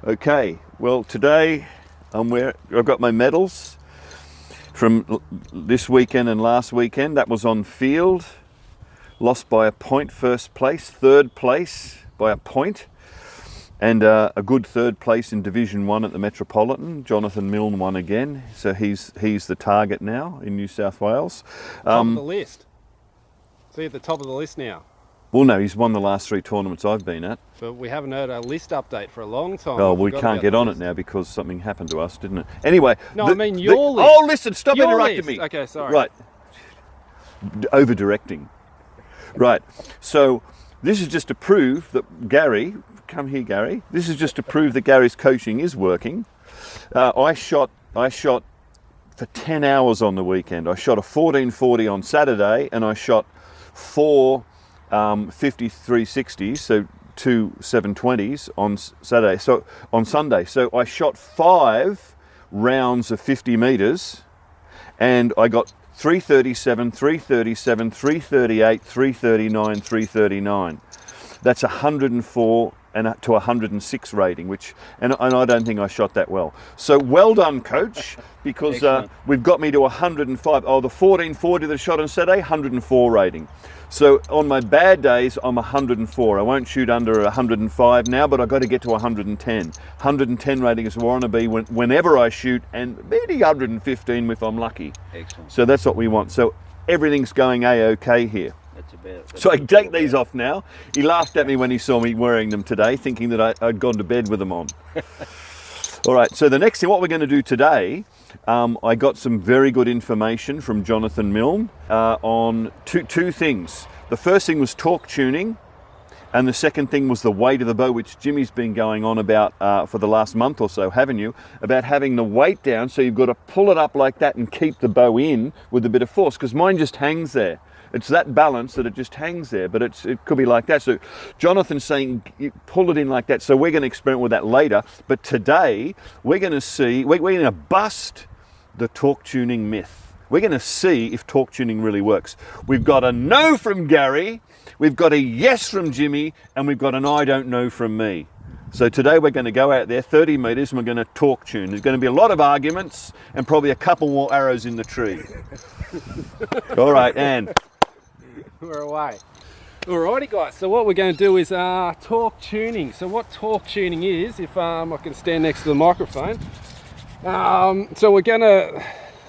Okay, well today I've got my medals from this weekend and last weekend. That was on field, lost by a point first place, third place by a point, and a good third place in Division 1 at the Metropolitan. Jonathan Milne won again, so he's the target now in New South Wales. Top of the list. See, at the top of the list now. Well, no, he's won the last 3 tournaments I've been at. But we haven't heard a list update for a long time. Oh, we can't get on it now because something happened to us, didn't it? Anyway. No, I mean your list. Oh, listen, stop interrupting me. Okay, sorry. Right. Over-directing. Right. So this is just to prove that Gary, come here, Gary. This is just to prove that Gary's coaching is working. I shot for 10 hours on the weekend. I shot a 1440 on Saturday, and I shot 4 5360s, so 2 720s on Saturday. So on Sunday, so I shot 5 rounds of 50 meters, and I got 337, 337, 338, 339, 339. That's 104 and to 106 rating, and I don't think I shot that well. So well done, coach, because we've got me to 105. Oh, the 1440 that I shot on Saturday, 104 rating. So on my bad days, I'm 104. I won't shoot under 105 now, but I've got to get to 110. 110 rating is where I want to be whenever I shoot, and maybe 115 if I'm lucky. Excellent. So that's what we want. So everything's going A-OK here. So I take these off now. He laughed at me when he saw me wearing them today, thinking that I'd gone to bed with them on. All right, so the next thing, what we're going to do today, I got some very good information from Jonathan Milne on two things. The first thing was torque tuning, and the second thing was the weight of the bow, which Jimmy's been going on about for the last month or so, haven't you? About having the weight down, so you've got to pull it up like that and keep the bow in with a bit of force, because mine just hangs there. It's that balance that it just hangs there, but it could be like that. So Jonathan's saying pull it in like that. So we're going to experiment with that later. But today we're going to see, we're going to bust the torque tuning myth. We're going to see if torque tuning really works. We've got a no from Gary, we've got a yes from Jimmy, and we've got an I don't know from me. So today we're going to go out there 30 meters and we're going to torque tune. There's going to be a lot of arguments and probably a couple more arrows in the tree. All right, and we're away. Alrighty guys, so what we're going to do is torque tuning. So what torque tuning is, if I can stand next to the microphone. So we're going to,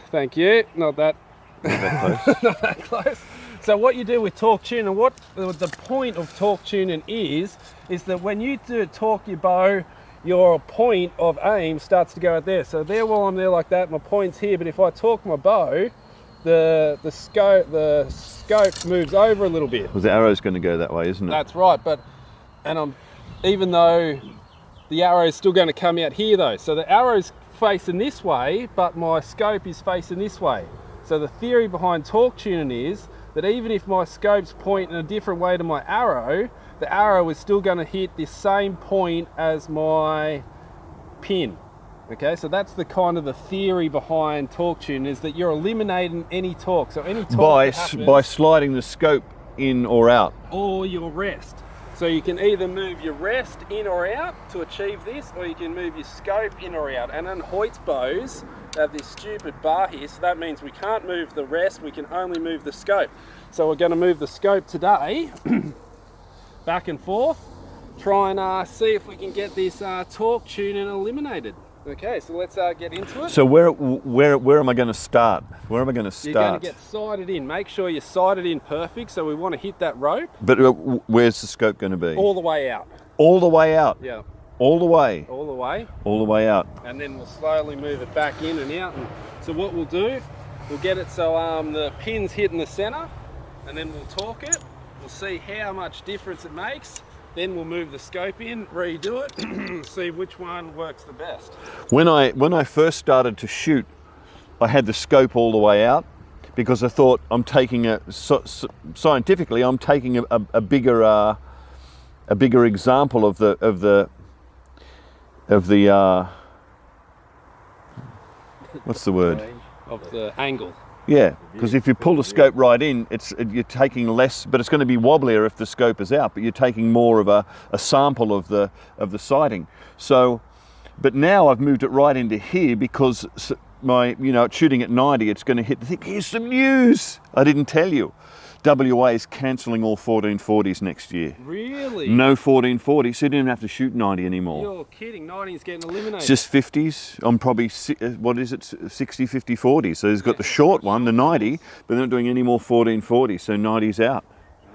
thank you, not that close. not that close. So what you do with torque tuning, what the point of torque tuning is that when you torque your bow, your point of aim starts to go out there. So there, while I'm there like that, my point's here, but if I torque my bow, the scope moves over a little bit. Well, the arrow's going to go that way, isn't it? That's right, even though the arrow is still going to come out here though. So the arrow's facing this way, but my scope is facing this way. So the theory behind torque tuning is that even if my scope's pointing a different way to my arrow, the arrow is still going to hit the same point as my pin. Okay, so that's the kind of the theory behind torque tuning, is that you're eliminating any torque. So any torque by sliding the scope in or out, or your rest. So you can either move your rest in or out to achieve this, or you can move your scope in or out. And on Hyot's bows, they have this stupid bar here, so that means we can't move the rest, we can only move the scope. So we're going to move the scope today, back and forth, try and see if we can get this torque tuning eliminated. Okay, so let's get into it. So where am I going to start? Where am I going to start? You're going to get sighted in. Make sure you're sighted in perfect. So we want to hit that rope. But where's the scope going to be? All the way out. All the way out? Yeah. All the way? All the way. All the way out. And then we'll slowly move it back in and out. And so what we'll do, we'll get it so the pin's hitting the center, and then we'll torque it. We'll see how much difference it makes. Then we'll move the scope in, redo it, see which one works the best. When I first started to shoot, I had the scope all the way out because I thought I'm taking scientifically I'm taking a bigger example of the what's the word? Of the angle. Yeah, because if you pull the scope right in, you're taking less, but it's going to be wobblier if the scope is out, but you're taking more of a sample of the sighting. So But now I've moved it right into here because my, it's shooting at 90, it's going to hit the thing. Here's some news! I didn't tell you. WA is cancelling all 1440s next year. Really? No 1440s, so you don't even have to shoot 90 anymore. You're kidding, 90's getting eliminated. It's just 50s. I'm probably, 60, 50, 40. So he's got the short one, the 90, but they're not doing any more 1440s, so 90's out.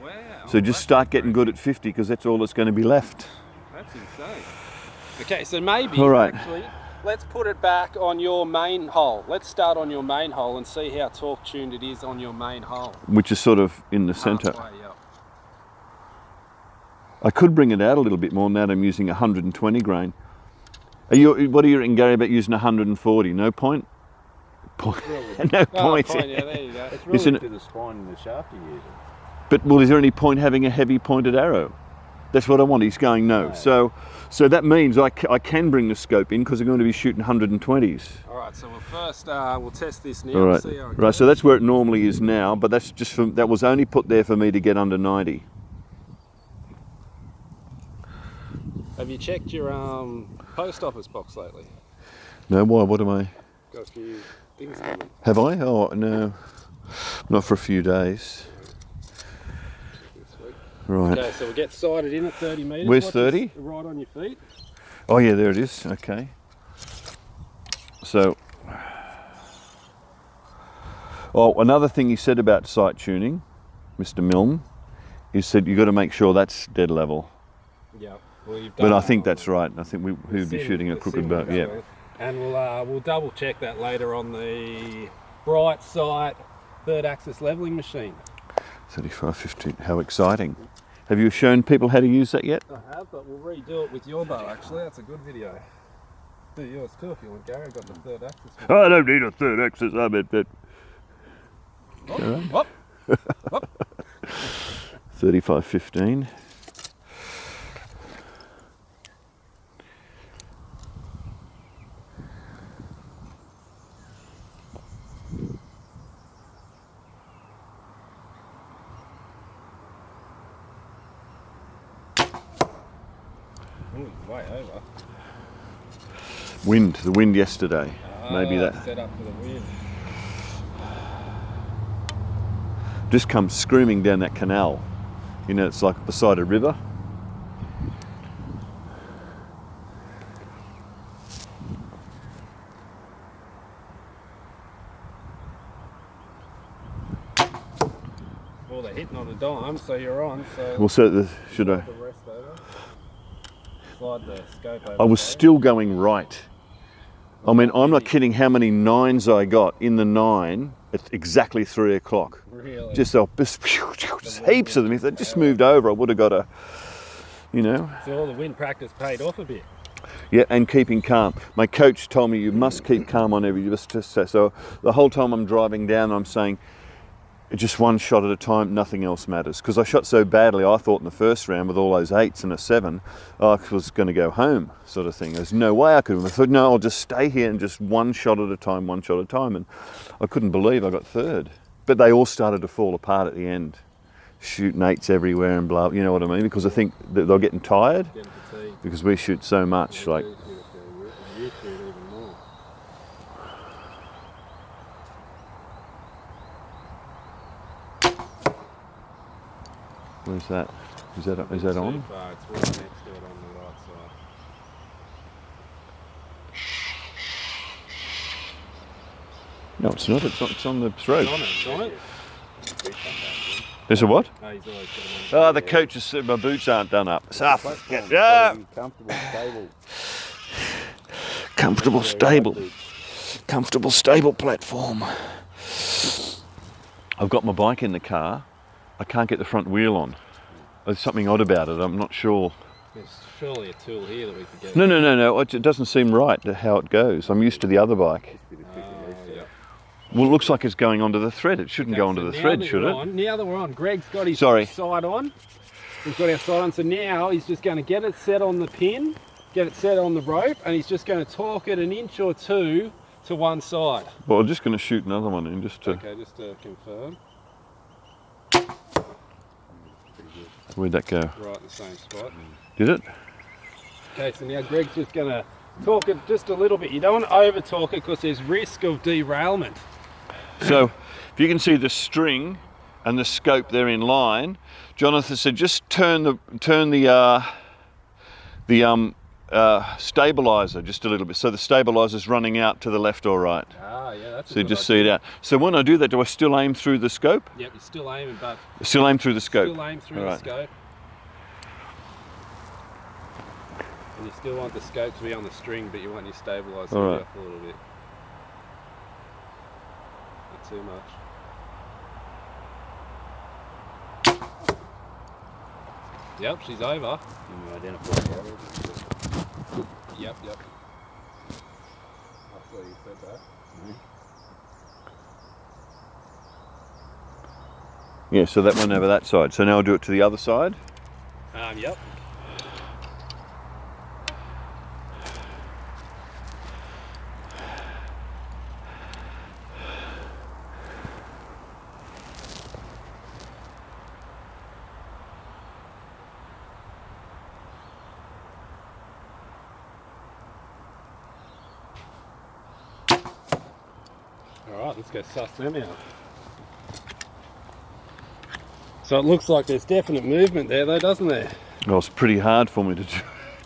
Wow. So just start getting good at 50 because that's all that's going to be left. That's insane. Okay, so maybe All right. actually, let's put it back on your main hole. Let's start on your main hole and see how torque tuned it is on your main hole. Which is sort of in the centre. Halfway, yeah. I could bring it out a little bit more now that I'm using 120 grain. What are you thinking, Gary, about using 140? No point? No point. Yeah, there you go. It's relative to the spine and the shaft you're using. But, well, is there any point having a heavy pointed arrow? That's what I want. He's going no. So that means I can bring the scope in because I'm going to be shooting 120s. All right, so we'll test this now. All right, See how it right. goes. So that's where it normally is now, but that's just that was only put there for me to get under 90. Have you checked your post office box lately? No, why? What am I? Got a few things coming. Have I? Oh no, not for a few days. Right. Okay, so we'll get sighted in at 30 metres. Where's Watch 30? this, right on your feet. Oh yeah, there it is. Okay. So, another thing he said about sight tuning, Mr. Milne, he said you got to make sure that's dead level. Yeah. Well, you've done But I that think one. that's right. I think we'd be shooting a crooked bow. Yeah. And we'll double check that later on the Bright Sight third axis levelling machine. 35-15. How exciting! Have you shown people how to use that yet? I have, but we'll redo it with your bow. Actually, that's a good video. Do yours too if you want. Gary got the third axis. I don't need a third axis. I bet that. Whoop, whoop. 35-15. Ooh, way over. The wind yesterday. Maybe that. Set up for the wind. Just comes screaming down that canal. It's like beside a river. Well, they're hitting on a dime, so you're on. So Well, so should I? the rest over. Slide the scope over. I was still going right. I mean, I'm not kidding how many 9s I got in the 9 at exactly 3 o'clock. Really? Just heaps of them. If they just moved over, I would have got a, So all the wind practice paid off a bit. Yeah, and keeping calm. My coach told me you must keep calm on every, so the whole time I'm driving down, I'm saying, just one shot at a time, nothing else matters. Because I shot so badly, I thought in the first round with all those 8s and a 7, I was going to go home, sort of thing. There's no way I could have. I thought, no, I'll just stay here and just one shot at a time. And I couldn't believe I got third. But they all started to fall apart at the end. Shooting 8s everywhere and blah, you know what I mean? Because I think that they're getting tired. Getting fatigued. Because we shoot so much, like. You shoot even more. Where's that? Is that on? Too far, it's right next to it on the right side. No, it's not. It's on the throat. It's on it. There's a what? No, he's always got them on. Oh, the coach has said my boots aren't done up. Platform, Yeah. Comfortable, stable. Comfortable, stable platform. I've got my bike in the car. I can't get the front wheel on. There's something odd about it. I'm not sure. There's surely a tool here that we could get. No. It doesn't seem right how it goes. I'm used to the other bike. Yeah. Well, it looks like it's going onto the thread. It shouldn't go onto So the now thread, that should we're it? on- Now that we're on, Greg's got his Sorry. side on. We've got our side on. So now he's just going to get it set on the pin, get it set on the rope, and he's just going to torque it an inch or two to one side. Well, I'm just going to shoot another one in just to. Okay, just to confirm. Where'd that go? Right in the same spot. Did it? Okay, so now Greg's just going to Torque it just a little bit. You don't want to over torque it because there's risk of derailment. So if you can see the string and the scope there in line, Jonathan said just turn the stabiliser just a little bit, so the stabiliser's running out to the left or right. Ah, yeah, that's. So you just see it out. So when I do that, do I still aim through the scope? Yep, you're still aiming, but. Still aim through the scope. Still aim through the scope. And you still want the scope to be on the string, but you want your stabiliser to be off a little bit. Not too much. Yep, she's over. Can you identify the arrow? Yep. I thought you said that. Yeah, so that one over that side. So now I'll do it to the other side. Yep. Alright, let's go suss them out. So it looks like there's definite movement there though, doesn't there? Well, it's pretty hard for me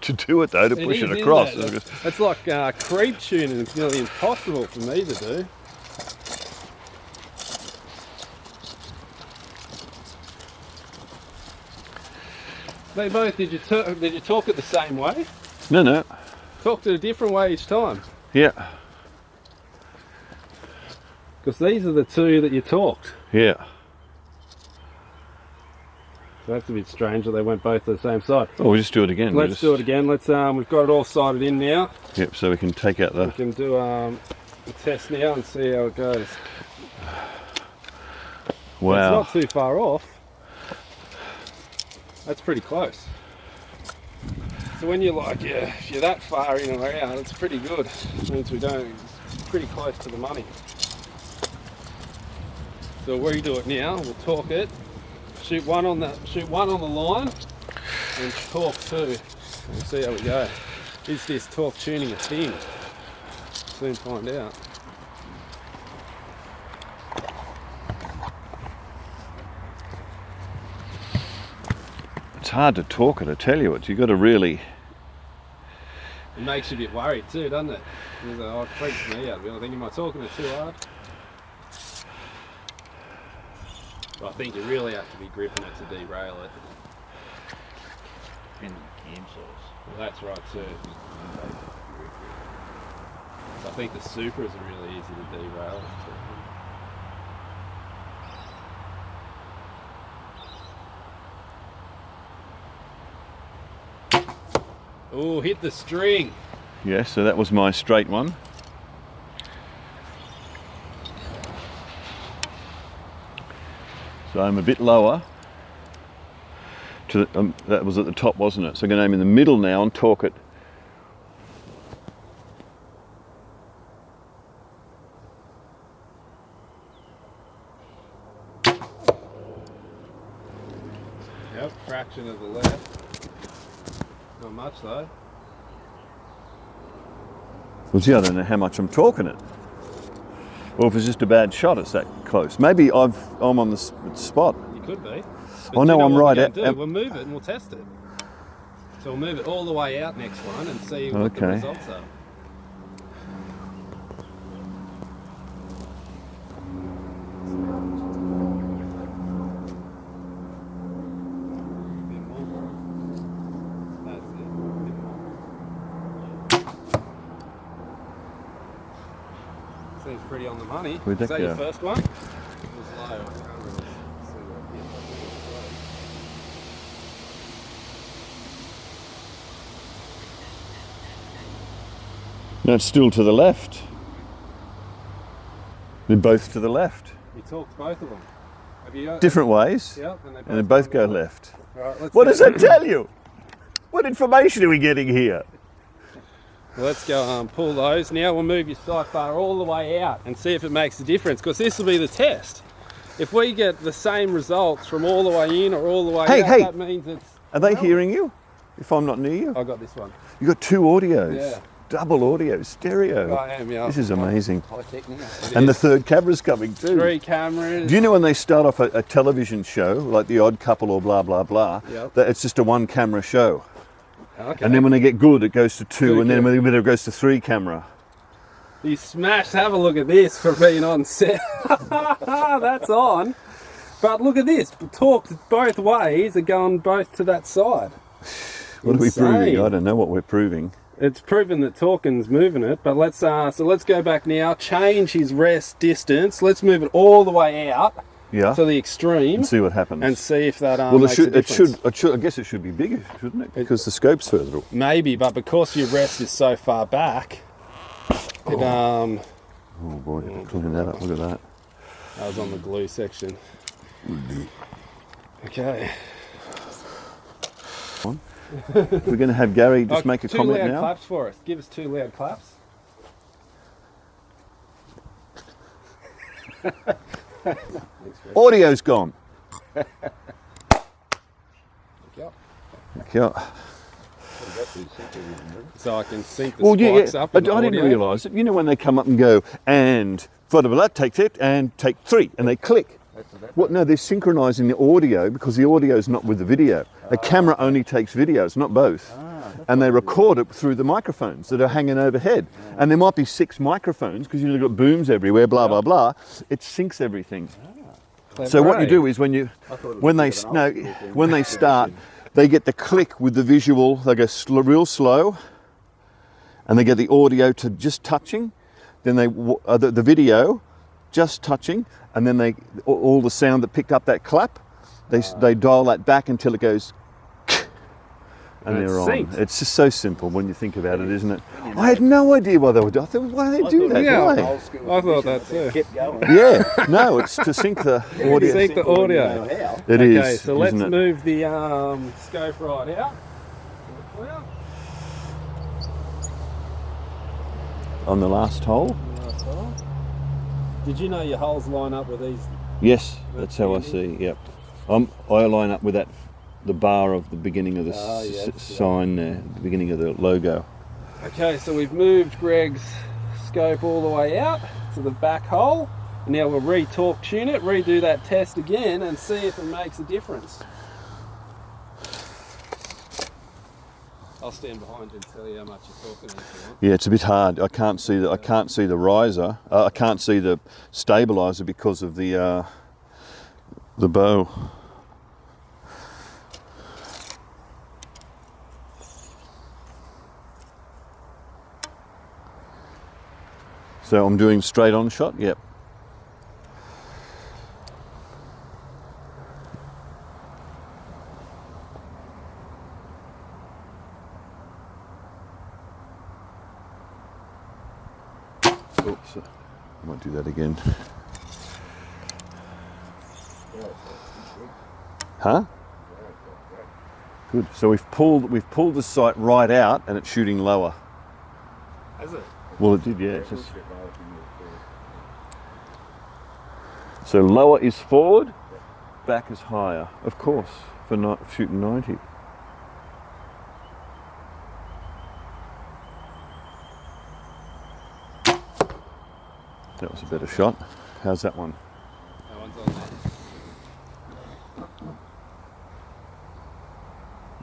to do it though, to push it across. It's like creep tuning, it's nearly impossible for me to do. They both, did you talk it the same way? No. Talked it a different way each time? Yeah. Because these are the two that you talked. Yeah. So that's a bit strange that they went both to the same side. Oh, we'll just do it again. Let's do it again. Let's we've got it all sighted in now. Yep, so we can take out the... We can do a test now and see how it goes. Wow. It's not too far off. That's pretty close. So when you're like, if you're that far in or out, it's pretty good. It means it's pretty close to the money. So we'll redo it now. We'll torque it. Shoot one on the line, and torque two. We'll see how we go. Is this torque tuning a thing? Soon find out. It's hard to torque it, I tell you what. You've got to really... It makes you a bit worried too, doesn't it? It freaks me out. I think, am I talking it too hard? But I think you really have to be gripping it to derail it. And cam source. Well, that's right too. So I think the supers are really easy to derail. Oh, hit the string. Yeah, so that was my straight one. So I'm a bit lower. To the, that was at the top, wasn't it? So I'm going to aim in the middle now and torque it. Yep, fraction of the left. Not much though. Well, gee, I don't know how much I'm torquing it. Or if it's just a bad shot, it's that close. Maybe I'm on the spot. You could be. Oh no, I'm right. We'll move it and we'll test it. So we'll move it all the way out next one and see what the results are. Seems pretty on the money. Is that your first one? It was low. I can't really see what it is. No, it's still to the left. They're both to the left. You talked both of them. Have you? Different ways. Yep, and they both go left. Right, what does that tell you? What information are we getting here? Well, let's go pull those. Now we'll move your sight bar all the way out and see if it makes a difference, because this will be the test. If we get the same results from all the way in or all the way out, that means it's... Are they hearing you? If I'm not near you? I got this one. You got two audios. Yeah. double audio, stereo. I am, yeah. This is amazing. High tech now. And the third camera's coming too. 3 cameras. Do you know when they start off a television show, like The Odd Couple or blah, blah, blah, Yep. that it's just a 1 camera show. Okay. And then when they get good, it goes to 2, Two and then when it goes to 3 camera. You smashed. Have a look at this for being on set. That's on. But look at this. Talk both ways are going both to that side. What are we proving? Insane. I don't know what we're proving. It's proven that talking's moving it, but let's go back now, change his rest distance. Let's move it all the way out Yeah. to the extreme And see what happens. and see if that well, makes a difference. I guess it should be bigger, shouldn't it? Because the scope's further up. Maybe, but because your rest is so far back, it Oh boy, clean that up. Look at that. that was on the glue section. Okay. We're going to have Gary just make a comment 2 loud now. claps for us. Give us 2 loud claps. Audio's gone. Yep. Thank you. So I can sync the Well, spikes yeah. up. I in the didn't audio. realise it. You know when they come up and go, and blah, take it, and take 3, and they click. What? No, they're synchronising the audio because the audio is not with the video. The camera only takes videos, not both. And they record it through the microphones that are hanging overhead. And there might be 6 microphones because you've got booms everywhere, blah, blah, blah. It syncs everything. So what you do is when they start, they get the click with the visual. They go real slow, and they get the audio to just touching. Then the video just touching, and then all the sound that picked up that clap, they dial that back until it goes, and they're on. synced. It's just so simple when you think about it, isn't it? I had no idea why they would do. I thought, why do they do that? Yeah. Why? I thought that too. Kept going. Yeah, no, it's to sync the audio. Sync the audio. It is. Okay, so let's isn't it? move the scope right out. On the last hole. Did you know your holes line up with these? Yes, that's how I see. Yep, I line up with the bar of the beginning of the sign there, the beginning of the logo. Okay, so we've moved Greg's scope all the way out to the back hole. Now we'll re-torque tune it, redo that test again, and see if it makes a difference. I'll stand behind you and tell you how much you're talking if you want. Yeah, it's a bit hard. I can't see the riser. I can't see the stabiliser because of the bow. So I'm doing straight on shot. Yep. Oops, I might do that again. Huh? Good. So we've pulled the sight right out, and it's shooting lower. Has it? Well, it did, yeah. It's just... So lower is forward, back is higher, of course, for not shooting 90. That was a better shot. How's that one? That one's on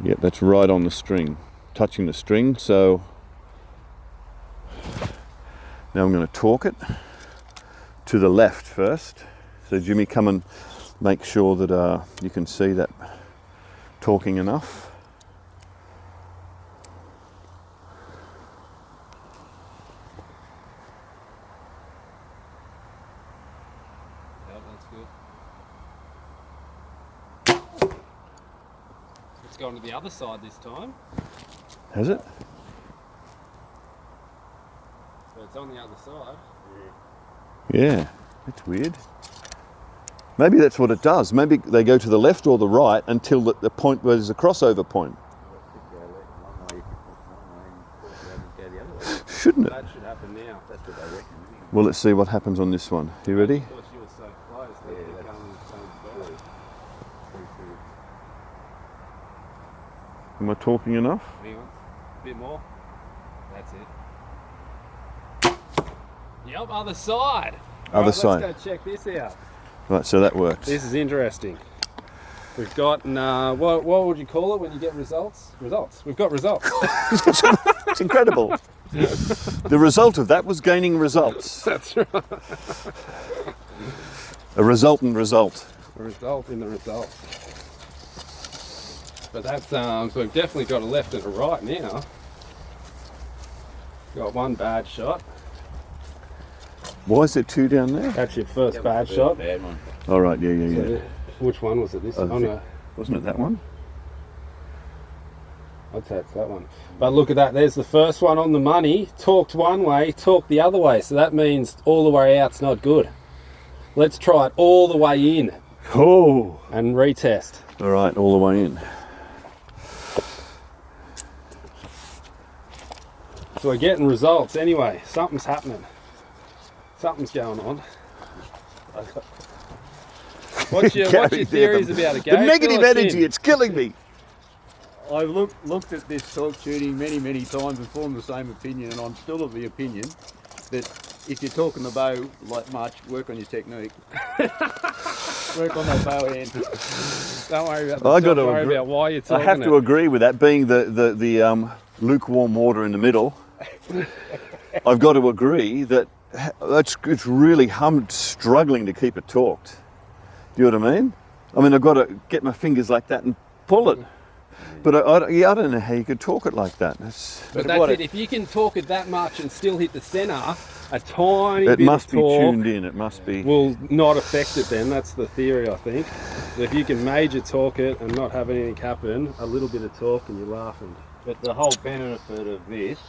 there. Yep, that's right on the string, touching the string. So now I'm going to torque it to the left first. So Jimmy, come and make sure that you can see that torquing enough. Yep, that's good. It's gone to the other side this time. Has it? So it's on the other side. Yeah, that's weird. Maybe that's what it does. Maybe they go to the left or the right until the point where there's a crossover point. Shouldn't it? That should happen now. That's what I reckon. Well, let's see what happens on this one. You ready? Of course, you were so close. That Yeah, it that's- comes so Am I talking enough? Hang on. A bit more. That's it. Yep, other side. Other Right, side. Let's go check this out. Right, so that works. This is interesting. We've got, what would you call it when you get results? Results. We've got results. It's incredible. The result of that was gaining results. That's right. A resultant result. A result in the result. But that's, so we've definitely got a left and a right now. Got one bad shot. Why is there two down there? That's your first That bad was a shot. bad one. All right, yeah. Which one was it? This one? Oh, no. Wasn't it that one? I'd say it's that one. But look at that, there's the first one on the money, torqued one way, torqued the other way. So that means all the way out's not good. Let's try it all the way in Oh! and retest. All right, all the way in. So we're getting results anyway. Something's happening. Something's going on. What's your theories about it, Gabe? The negative energy, it's killing me. I've looked at this torque tuning many times and formed the same opinion, and I'm still of the opinion that if you're talking the bow like much, work on your technique. Work on that bow hand. Don't worry about don't worry about why you're talking. I have to agree with that, being the lukewarm water in the middle. I've got to agree that it's really struggling to keep it torqued. Do you know what I mean? I mean, I've got to get my fingers like that and pull it. But I don't know how you could torque it like that. But that's it. If you can torque it that much and still hit the centre, a tiny bit it must of be torque tuned in. It must be. will not affect it then. That's the theory, I think. So if you can major torque it and not have anything happen, a little bit of torque and you're laughing. But the whole benefit of this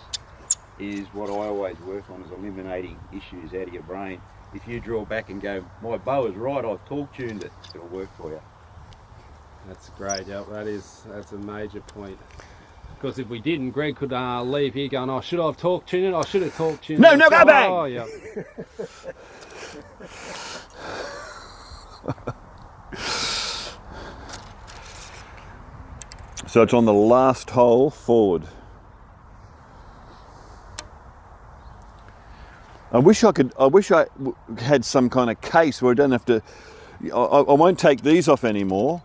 is what I always work on, is eliminating issues out of your brain. If you draw back and go, my bow is right, I've torque tuned it, it'll work for you. That's great, yeah, that's a major point. Because if we didn't, Greg could leave here going, oh, should I have torque tuned it? I should have torque tuned it. No, go back! Oh, yeah. So it's on the last hole forward. I wish I had some kind of case where I don't have to. I won't take these off anymore.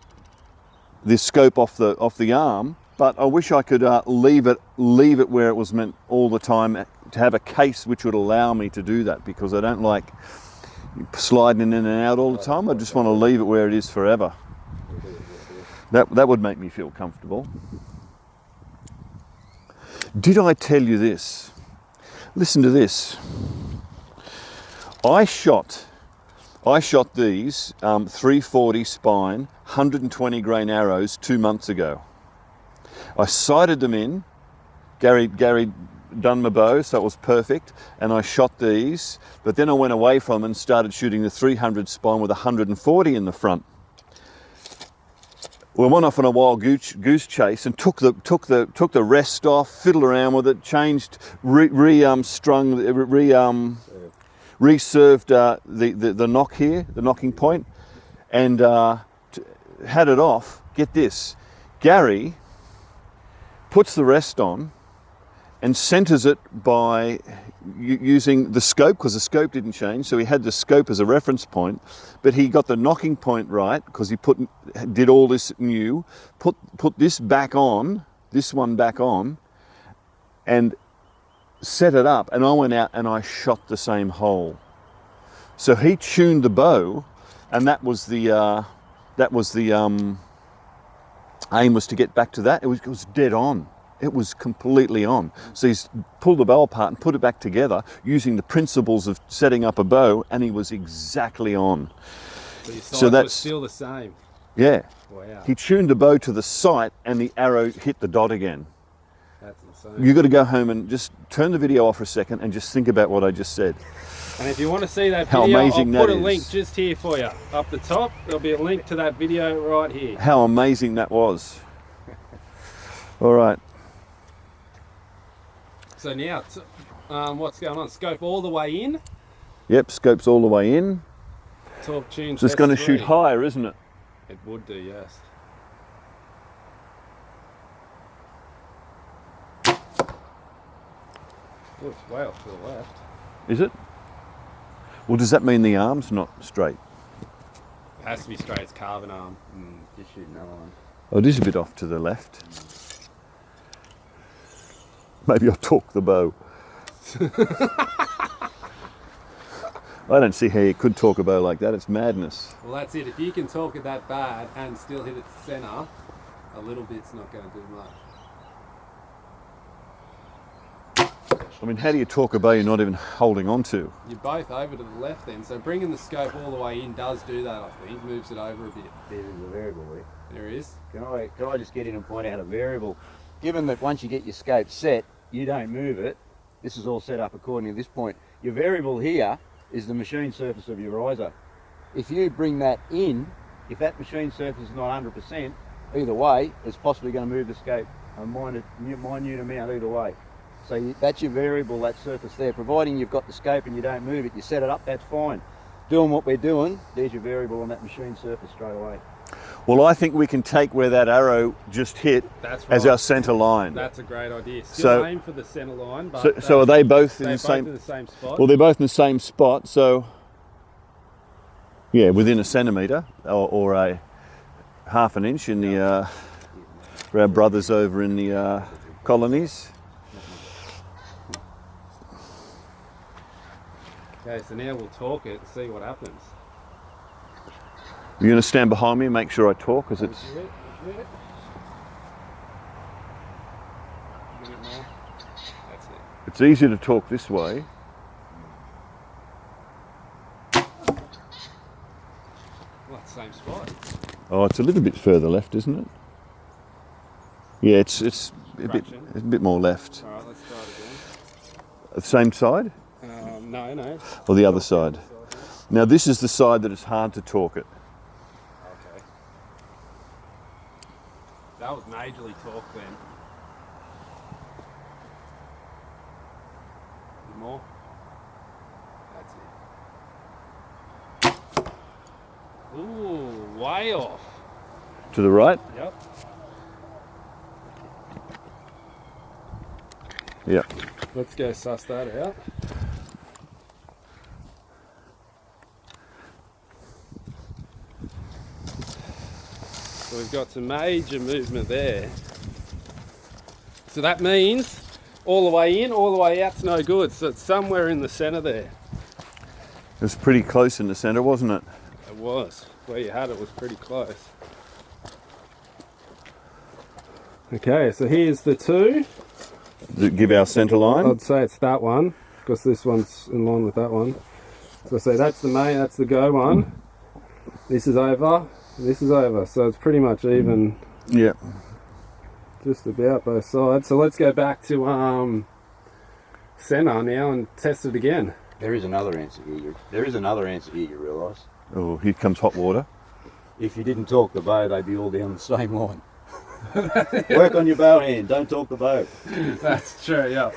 This scope off the arm, but I wish I could leave it where it was meant all the time, to have a case which would allow me to do that, because I don't like sliding in and out all the time. I just want to leave it where it is forever. That would make me feel comfortable. Did I tell you this? Listen to this. I shot these 340 spine, 120 grain arrows 2 months ago. I sighted them in. Gary done my bow, so it was perfect, and I shot these. But then I went away from them and started shooting the 300 spine with 140 in the front. We went off on a wild goose chase and took the rest off, fiddled around with it, changed, reserved the knock here, the knocking point, and had it off. Get this, Gary puts the rest on and centers it by using the scope, because the scope didn't change, so he had the scope as a reference point, but he got the knocking point right because he did all this new, put this back on, this one back on, and set it up, and I went out and I shot the same hole. So he tuned the bow, and that was the aim, was to get back to that. It was dead on. It was completely on. So he's pulled the bow apart and put it back together using the principles of setting up a bow, and he was exactly on. So your sights were still the same. Yeah. Wow. He tuned the bow to the sight, and the arrow hit the dot again. That's insane. You've got to go home and just turn the video off for a second and just think about what I just said. And if you want to see that How video, amazing I'll put that a is. link just here for you. Up the top, there'll be a link to that video right here. How amazing that was. All right. So now, what's going on? Scope all the way in. Yep, scope's all the way in. Torque tune. So it's going to shoot higher, isn't it? It would do, yes. Oh, it's way off to the left. Is it? Well, does that mean the arm's not straight? It has to be straight, it's carbon arm. Just shooting that line. Oh, it is a bit off to the left. Maybe I'll torque the bow. I don't see how you could torque a bow like that. It's madness. Well, that's it. If you can torque it that bad and still hit it centre, a little bit's not going to do much. I mean, how do you torque a bow you're not even holding on to? You're both over to the left then, so bringing the scope all the way in does do that, I think. Moves it over a bit. There is a variable there. There is. Can I just get in and point out a variable? Given that once you get your scope set, you don't move it. This is all set up according to this point. Your variable here is the machine surface of your riser. If you bring that in, if that machine surface is not 100%, either way, it's possibly going to move the scope a minute amount either way. So that's your variable, that surface there. Providing you've got the scope and you don't move it, you set it up, that's fine. Doing what we're doing, there's your variable on that machine surface straight away. Well, I think we can take where that arrow just hit as our centre line. That's a great idea. Still aim for the centre line, but so are they both in the same? In the same spot? Well, they're both in the same spot. So, yeah, within a centimetre or a half an inch in the for our brothers over in the colonies. Okay, so now we'll torque it and see what happens. You're going to stand behind me and make sure I talk, because it's... That's it. It's easier to talk this way. Well, it's the same spot. Oh, it's a little bit further left, isn't it? Yeah, it's a bit more left. All right, let's try it again. The same side? No. Or the other side? Now this is the side that it's hard to torque it. Okay. That was majorly torqued then. More. That's it. Ooh, way off. To the right? Yep. Yep. Let's go suss that out. So we've got some major movement there. So that means all the way in, all the way out's no good. So it's somewhere in the centre there. It was pretty close in the centre, wasn't it? It was. Where you had it was pretty close. Okay, so here's the two. Does it give our centre line? I'd say it's that one, because this one's in line with that one. So I say that's the main, that's the go one. This is over, this is over. So it's pretty much even. Yeah. Just about both sides. So let's go back to centre now and test it again. There is another answer here. You realise. Oh, here comes hot water. If you didn't torque the bow, they'd be all down the same line. Work on your bow hand, don't torque the bow. That's true, yeah.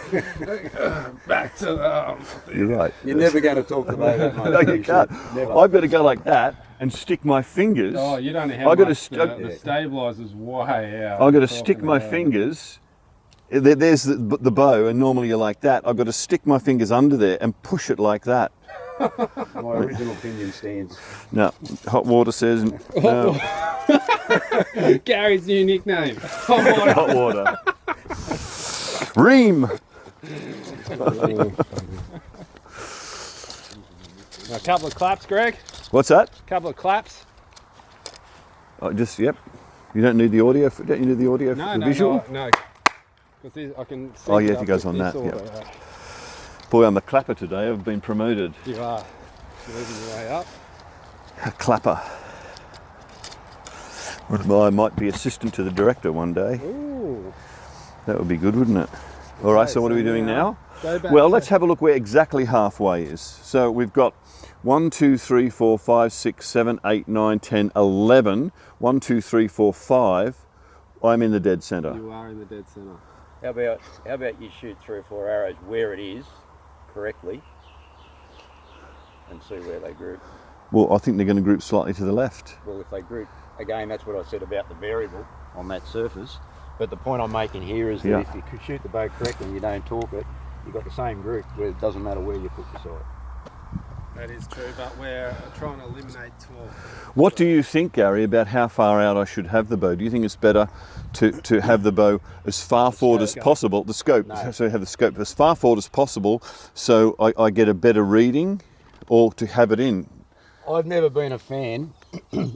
Back to You're right. You're never going to torque the bow that much. No, you can't. Never. I've got to go like that and stick my fingers. Oh, you don't know how much the stabiliser's way out. I've got to stick my fingers. There's the bow, and normally you're like that. I've got to stick my fingers under there and push it like that. My original opinion stands. No, hot water says no. Gary's new nickname. Hot water. Ream. A couple of claps, Greg. What's that? A couple of claps. Oh, just yep. You don't need the audio. Don't you need the audio for the visual? No. Because I can. Oh yeah, it goes on that. Yeah. Boy, I'm a clapper today. I've been promoted. You are. You're moving your way up. A clapper. Well, I might be assistant to the director one day. Ooh. That would be good, wouldn't it? All right, so what are we doing now? Well, let's have a look where exactly halfway is. So we've got 1, 2, 3, 4, 5, 6, 7, 8, 9, 10, 11. 1, 2, 3, 4, 5. I'm in the dead centre. You are in the dead centre. How about you shoot 3 or 4 arrows where it is correctly and see where they group? Well, I think they're going to group slightly to the left. Well, if they group, again, that's what I said about the variable on that surface. But the point I'm making here is that if you shoot the bow correctly and you don't torque it, you've got the same group where it doesn't matter where you put the sight. That is true, but we're trying to eliminate torque. What do you think, Gary, about how far out I should have the bow? Do you think it's better to have the bow as far forward as possible, the scope, so have the scope as far forward as possible so I get a better reading, or to have it in? I've never been a fan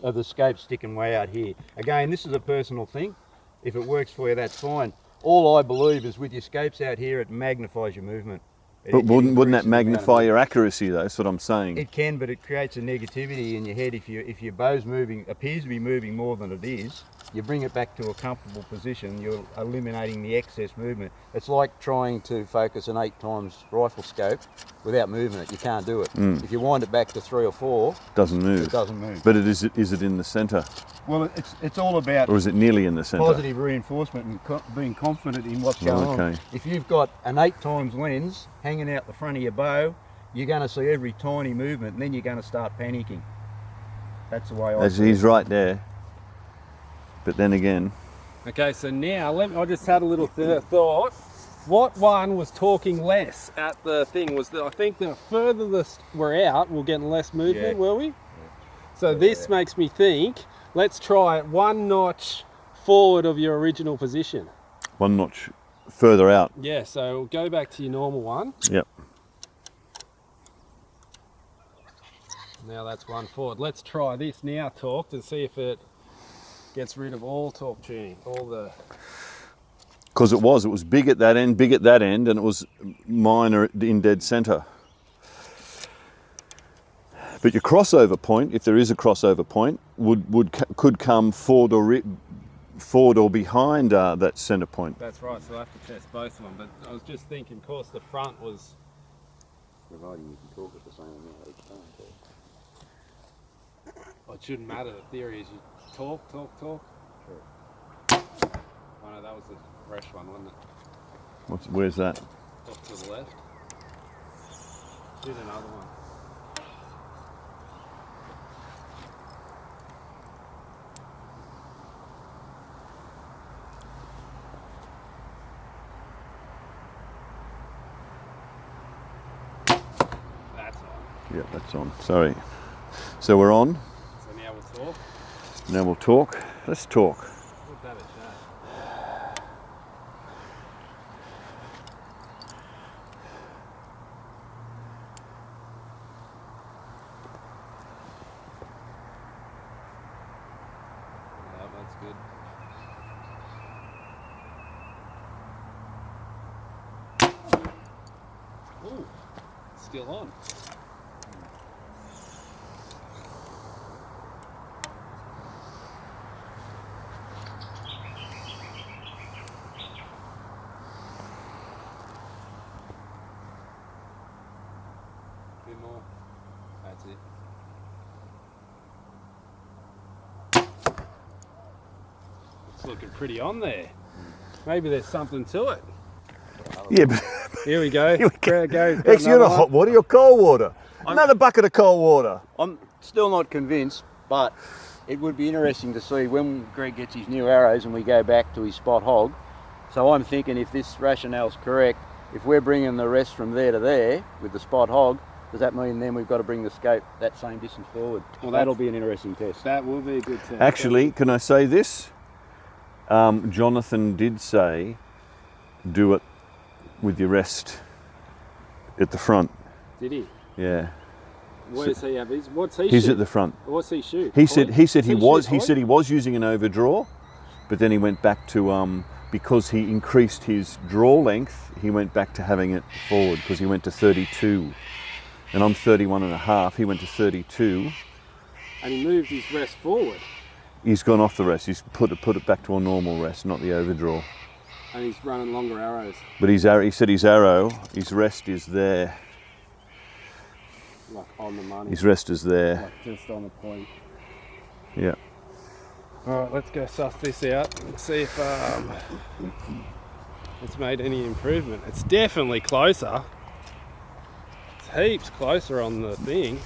of the scope sticking way out here. Again, this is a personal thing. If it works for you, that's fine. All I believe is with your scopes out here, it magnifies your movement. But wouldn't that magnify your accuracy, though? That's what I'm saying. It can, but it creates a negativity in your head. If your bow's moving, appears to be moving more than it is, you bring it back to a comfortable position, you're eliminating the excess movement. It's like trying to focus an 8x rifle scope without moving it. You can't do it. If you wind it back to 3 or 4, doesn't move. It doesn't move. But is it in the centre? Well, it's all about, or is it nearly in the centre? Positive reinforcement and being confident in what's going on. If you've got an 8x lens hanging out the front of your bow, you're going to see every tiny movement, and then you're going to start panicking. That's the way I see it. He's right there. But then again... Okay, so now, I just had a little thought. What one was talking less at the thing was that I think the further we're out, we're getting less movement, were we? Yeah. So this makes me think, let's try it 1 notch forward of your original position. 1 notch further out. Yeah, so go back to your normal one. Yep. Now that's 1 forward. Let's try this now, torque, to see if it gets rid of all torque tuning, all the... Because it was big at that end, and it was minor in dead centre. But your crossover point, if there is a crossover point, could come forward or behind that centre point. That's right, so I have to test both of them. But I was just thinking, of course, the front was... Providing you can talk at the same amount each time. Well, it shouldn't matter. The theory is you talk. Sure. Oh no, that was the fresh one, wasn't it? Where's that? Off to the left. Did another one. That's on. Yeah, that's on. Sorry. So we're on. So now we'll talk. Now we'll talk. Let's talk. Give that a shot. Yeah, that's good. Ooh, it's still on. More. That's it. It's looking pretty on there. Maybe there's something to it. Yeah, but Here we go. X, you're not hot water, you're cold water. Another bucket of cold water. I'm still not convinced, but it would be interesting to see when Greg gets his new arrows and we go back to his spot hog. So I'm thinking, if this rationale's correct, if we're bringing the rest from there to there with the spot hog, does that mean then we've got to bring the scope that same distance forward? Well, that'll be an interesting test. That will be a good test. Actually, can I say this? Jonathan did say, do it with your rest at the front. Did he? Yeah. Where does he have his? What's he He's shoot? at the front. What's he shoot? He said he was using an overdraw, but then he went back to because he increased his draw length, he went back to having it forward because he went to 32. And I'm 31.5, he went to 32. And he moved his rest forward. He's gone off the rest, he's put it back to a normal rest, not the overdraw. And he's running longer arrows. But he said his rest is there. Like on the money. His rest is there. Like just on the point. Yeah. Alright, let's go suss this out and see if it's made any improvement. It's definitely closer. It's heaps closer on the thing.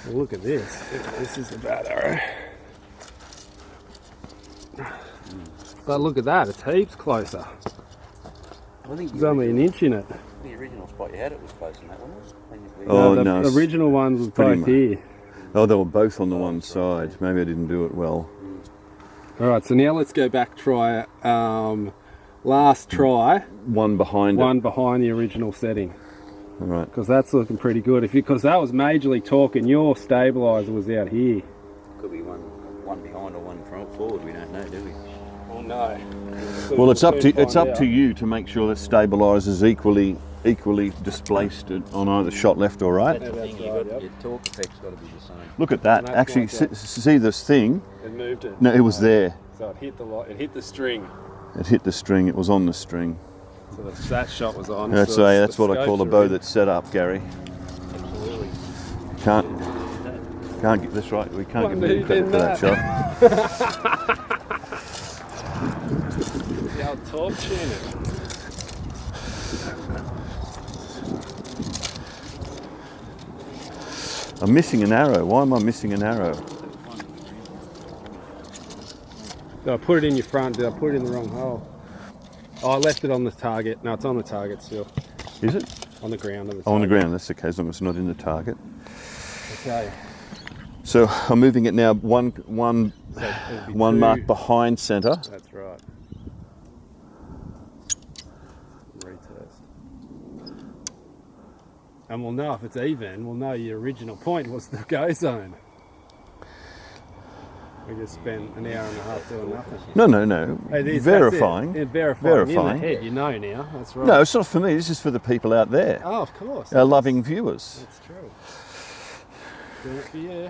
Look at this. This is a bad arrow. But look at that, it's heaps closer. I think There's only an inch in it. the original spot you had it was close in that one, wasn't it? Oh, the no. original ones was Pretty both much. here. Oh, they were both on the one side. Maybe I didn't do it well. All right, so now let's go back, try last try, One behind one behind the original setting, it. All right. because that's looking pretty good. Because that was majorly talking, your stabiliser was out here. Could be one behind or one forward. We don't know, do we? Oh no. Well, it's up to you to make sure that stabiliser is equally displaced on either shot left or right. That's the thing. right, yep. Your torque effect's got to be the same. Look at that. And that's Actually, like that. see this thing? It moved it. No, it was there. So it hit the string. It hit the string. It was on the string. So that shot was on. That's so that's what I call a scopes bow are in. that's set up, Gary. Absolutely. Can't get this right. We can't What give you moved credit in for that shot. The old torque tuner. I'm missing an arrow. Why am I missing an arrow? Did I put it in your front? Did I put it in the wrong hole? Oh, I left it on the target. No, it's on the target still. Is it? On the ground. Oh, on the ground. That's okay, as long as it's not in the target. Okay. So I'm moving it now one So it'll be one two. mark behind centre. That's right. Retest. And we'll know if it's even. We'll know your original point was the go zone. We just spent an hour and a half doing nothing. No. It is, Verifying. That's it. Verifying. Verifying. In the head, you know now. That's right. No, it's not for me. This is for the people out there, Oh, of course. our loving viewers. That's true. Doing it for you.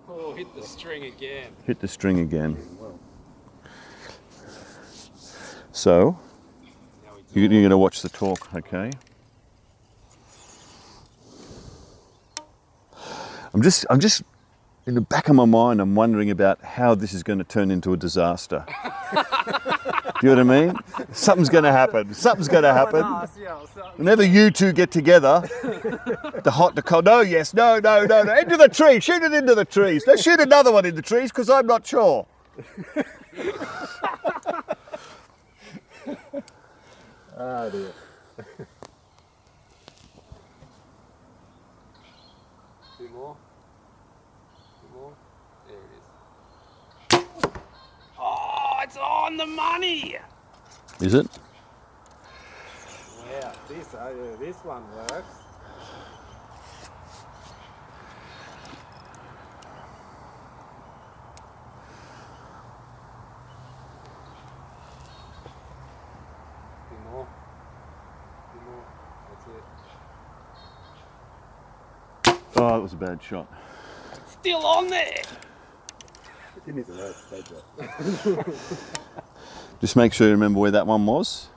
Oh, hit the string again. Hit the string again. So Now we you're going to watch the torque, okay? I'm just in the back of my mind, I'm wondering about how this is going to turn into a disaster. Do you know what I mean? Something's going to happen. Something's going to happen. Whenever you two get together, the hot, the cold. No, yes, no. Into the tree. Shoot it into the trees. Let's shoot another one in the trees because I'm not sure. Oh dear. Two more. There it is. Oh, it's on the money! Is it? Yeah, this one works. Two more. That's it. Oh, that was a bad shot. Still on there! Just make sure you remember where that one was.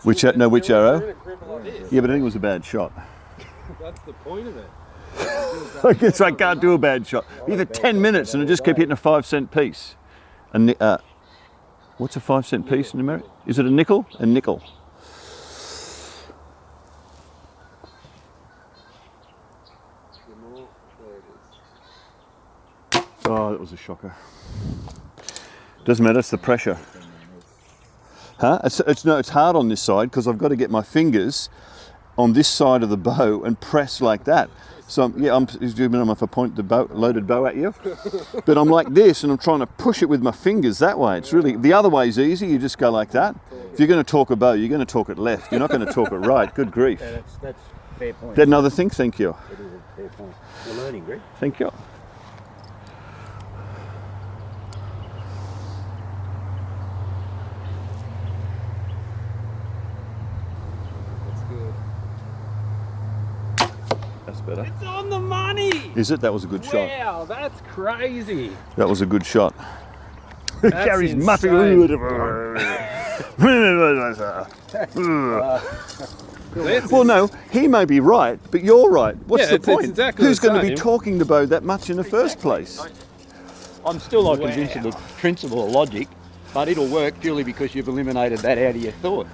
Which They're which in arrow? a grip like this. Yeah, but I think it was a bad shot. That's the point of it. I guess I can't do a bad shot. You for 10 minutes and I just keep hitting a 5-cent piece. What's a 5-cent piece in America? Is it a nickel? A nickel. Oh, that was a shocker. Doesn't matter, it's the pressure. Huh? It's hard on this side because I've got to get my fingers on this side of the bow and press like that. So I'm if I point the loaded bow at you, but I'm like this and I'm trying to push it with my fingers that way. It's really, the other way is easy. You just go like that. If you're going to torque a bow, you're going to torque it left. You're not going to torque it right. Good grief. Yeah, that's fair point. That another thing. Thank you. It is a fair point. You're learning, Greg. Thank you. That's good. That's better. It's on the money! Is it? That was a good shot. Wow, that's crazy. That was a good shot. That's Gary's muttering. Well, no, he may be right, but you're right. What's Yeah, the it's point? exactly Who's the going to be same. talking the bow that much in the first place? I'm still not convinced of the principle or logic, but it'll work purely because you've eliminated that out of your thought.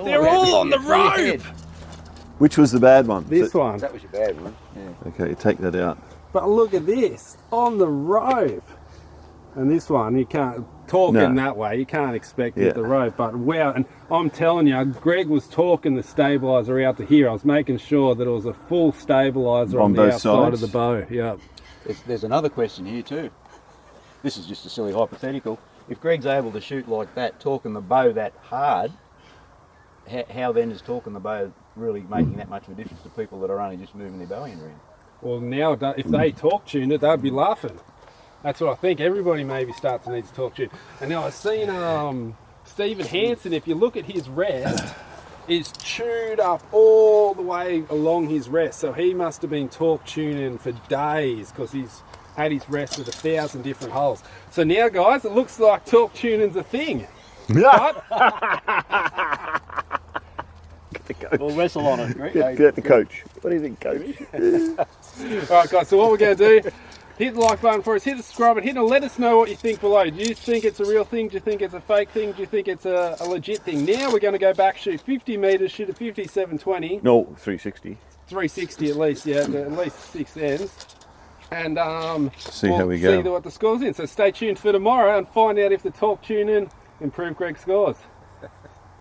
They're all on the rope! Which was the bad one? This one. That was your bad one. Yeah. Okay, you take that out. But look at this, on the rope. And this one, you can't, talking that way, you can't expect it the rope. But wow, and I'm telling you, Greg was talking the stabiliser out to here. I was making sure that it was a full stabiliser on the outside of the bow. Yeah. There's another question here too. This is just a silly hypothetical. If Greg's able to shoot like that, torquing the bow that hard, how then is torquing the bow really making that much of a difference to people that are only just moving their bow end around? Well, now if they torque tune it, they'd be laughing. That's what I think. Everybody maybe starts to need to torque tune. And now I've seen Stephen Hansen, if you look at his rest, is tuned up all the way along his rest. So he must have been torque tuning for days because he's had his rest with 1,000 different holes. So now, guys, it looks like torque tuning's a thing. But, We'll wrestle on it, Greg. Get the coach. What do you think, coach? all right, guys, so what we're going to do, hit the like button for us, hit the subscribe button, and let us know what you think below. Do you think it's a real thing? Do you think it's a fake thing? Do you think it's a legit thing? Now we're going to go back, shoot 50 metres, shoot a 5720. No, 360. 360 at least, yeah, at least 6 ends. And see how we go. See what the score's in. So stay tuned for tomorrow and find out if the torque tuning improved Greg's scores.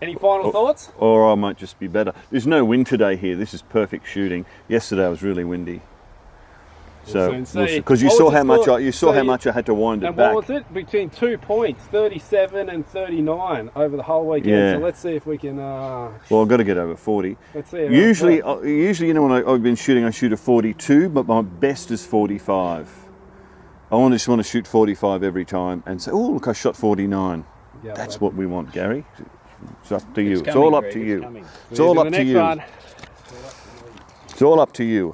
Any final thoughts? Or I might just be better. There's no wind today here. This is perfect shooting. Yesterday was really windy. So, because you saw how much I had to wind it and back. what was it? Between 2 points, 37 and 39 over the whole weekend. Yeah. So let's see if we can. Well, I've got to get over 40. Let's see. Usually, you know, when I've been shooting, I shoot a 42, but my best is 45. I just want to shoot 45 every time and say, oh, look, I shot 49. Yeah, that's what we want, Gary. It's up to you. It's all up to you. It's all up to you. It's all up to you.